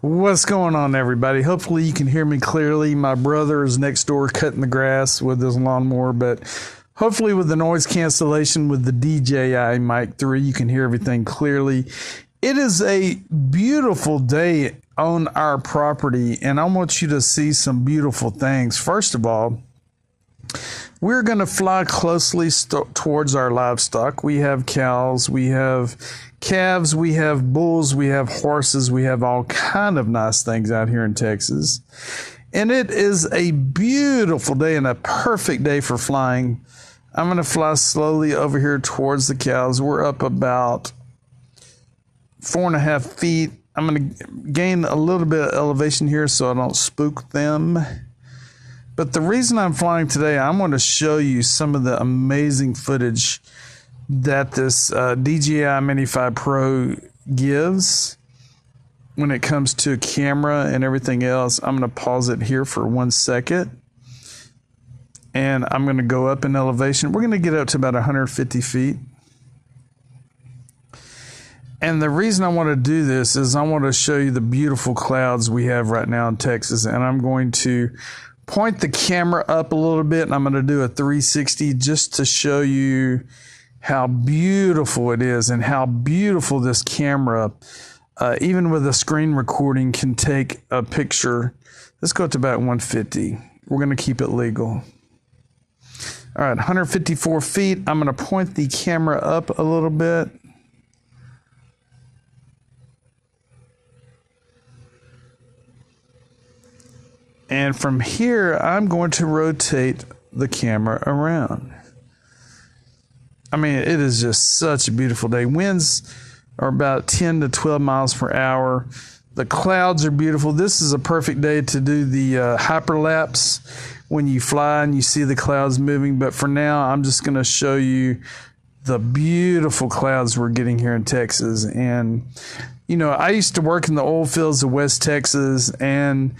What's going on, everybody? Hopefully you can hear me clearly. My brother is next door cutting the grass with his lawnmower, but hopefully with the noise cancellation with the DJI Mic 3, you can hear everything clearly. It is a beautiful day on our property, and I want you to see some beautiful things. First of all, we're going to fly closely towards our livestock. We have cows, we have calves, we have bulls, we have horses, we have all kind of nice things out here in Texas. And it is a beautiful day and a perfect day for flying. I'm going to fly slowly over here towards the cows. We're up about 4.5 feet. I'm going to gain a little bit of elevation here so I don't spook them. But the reason I'm flying today, I'm going to show you some of the amazing footage that this DJI Mini 5 Pro gives when it comes to camera and everything else. I'm going to pause it here for 1 second. And I'm going to go up in elevation. We're going to get up to about 150 feet. And the reason I want to do this is I want to show you the beautiful clouds we have right now in Texas. And I'm going to point the camera up a little bit, and I'm going to do a 360 just to show you how beautiful it is and how beautiful this camera, even with a screen recording, can take a picture. Let's go to about 150. We're going to keep it legal. All right, 154 feet. I'm going to point the camera up a little bit. And from here, I'm going to rotate the camera around. I mean, it is just such a beautiful day. Winds are about 10 to 12 miles per hour. The clouds are beautiful. This is a perfect day to do the hyperlapse when you fly and you see the clouds moving. But for now, I'm just going to show you the beautiful clouds we're getting here in Texas. And, you know, I used to work in the oil fields of West Texas, and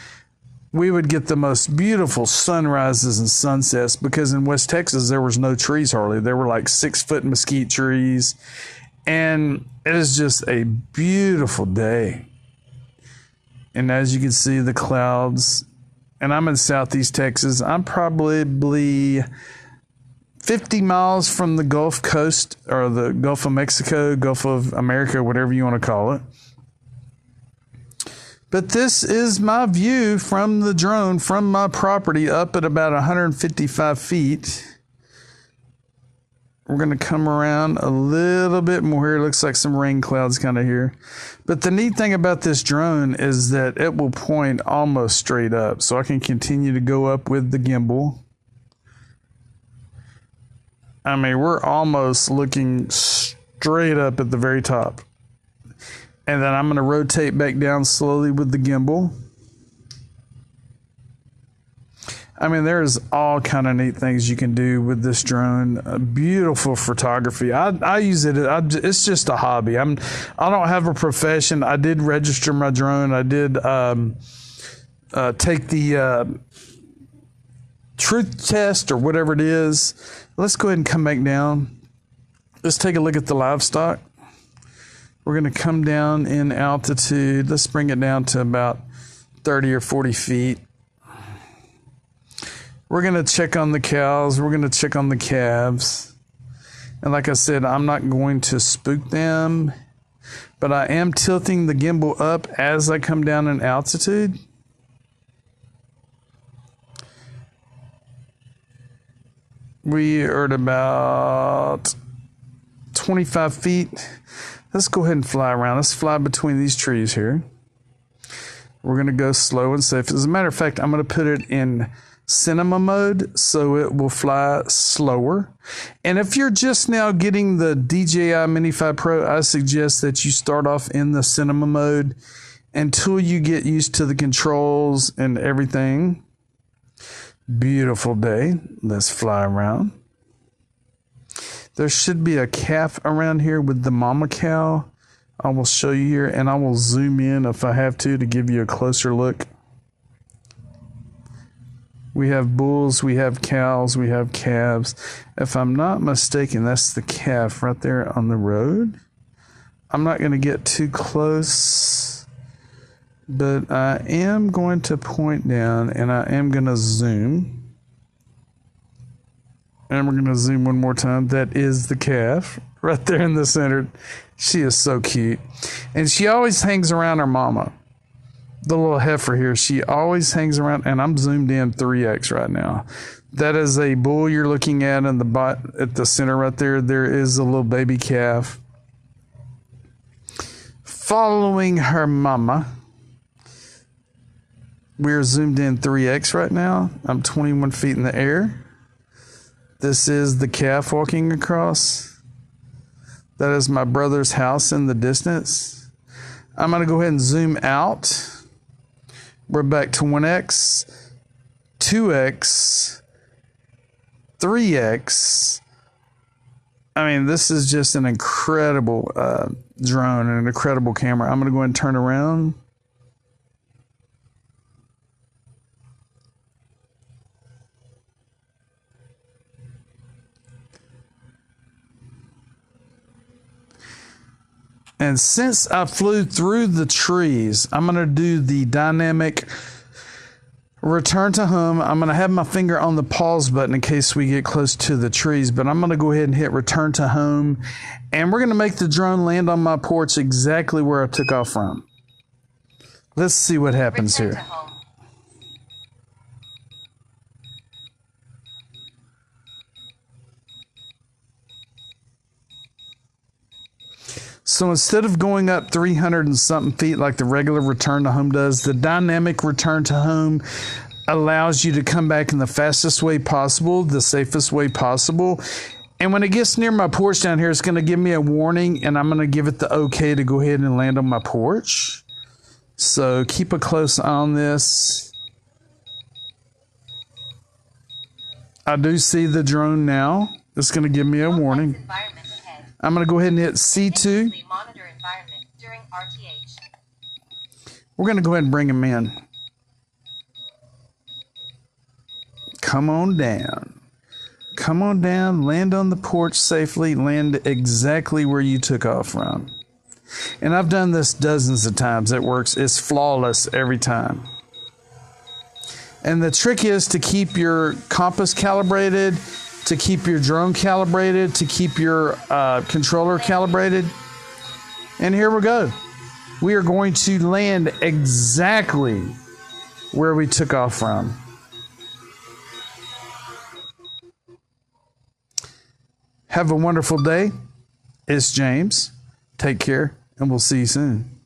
we would get the most beautiful sunrises and sunsets because in West Texas, there was no trees hardly. There were like 6-foot mesquite trees. And it is just a beautiful day. And as you can see, the clouds, and I'm in Southeast Texas. I'm probably 50 miles from the Gulf Coast, or the Gulf of Mexico, Gulf of America, whatever you want to call it. But this is my view from the drone, from my property, up at about 155 feet. We're going to come around a little bit more here. It looks like some rain clouds kind of here. But the neat thing about this drone is that it will point almost straight up. So I can continue to go up with the gimbal. I mean, we're almost looking straight up at the very top. And then I'm going to rotate back down slowly with the gimbal. I mean, there's all kind of neat things you can do with this drone. Beautiful photography. I use it. It's just a hobby. I don't have a profession. I did register my drone. I did take the truth test or whatever it is. Let's go ahead and come back down. Let's take a look at the livestock. We're going to come down in altitude. Let's bring it down to about 30 or 40 feet. We're going to check on the cows. We're going to check on the calves. And like I said, I'm not going to spook them, but I am tilting the gimbal up as I come down in altitude. We are at about 25 feet. Let's go ahead and fly around. Let's fly between these trees here. We're going to go slow and safe. As a matter of fact, I'm going to put it in cinema mode so it will fly slower. And if you're just now getting the DJI Mini 5 Pro, I suggest that you start off in the cinema mode until you get used to the controls and everything. Beautiful day. Let's fly around. There should be a calf around here with the mama cow. I will show you here, and I will zoom in if I have to give you a closer look. We have bulls, we have cows, we have calves. If I'm not mistaken, that's the calf right there on the road. I'm not going to get too close But I am going to point down and I am going to zoom. And we're going to zoom one more time. That is the calf right there in the center. She is so cute. And she always hangs around her mama. The little heifer here, she always hangs around, and I'm zoomed in 3x right now. That is a bull you're looking at in the at the center right there. There is a little baby calf following her mama. We're zoomed in 3x right now. I'm 21 feet in the air. This is the calf walking across. That is my brother's house in the distance. I'm going to go ahead and zoom out. We're back to 1x, 2x, 3x. I mean, this is just an incredible drone and an incredible camera. I'm going to go ahead and turn around. And since I flew through the trees, I'm going to do the dynamic return to home. I'm going to have my finger on the pause button in case we get close to the trees, but I'm going to go ahead and hit return to home. And we're going to make the drone land on my porch exactly where I took off from. Let's see what happens here. So instead of going up 300 and something feet like the regular return to home does, the dynamic return to home allows you to come back in the fastest way possible, the safest way possible. And when it gets near my porch down here, it's going to give me a warning, and I'm going to give it the okay to go ahead and land on my porch. So keep a close eye on this. I do see the drone now. It's going to give me a warning. I'm going to go ahead and hit C2. We're going to go ahead and bring him in. Come on down. Come on down, land on the porch safely, land exactly where you took off from. And I've done this dozens of times. It works. It's flawless every time. And the trick is to keep your compass calibrated, to keep your drone calibrated, to keep your controller calibrated. And here we go. We are going to land exactly where we took off from. Have a wonderful day. It's James. Take care, and we'll see you soon.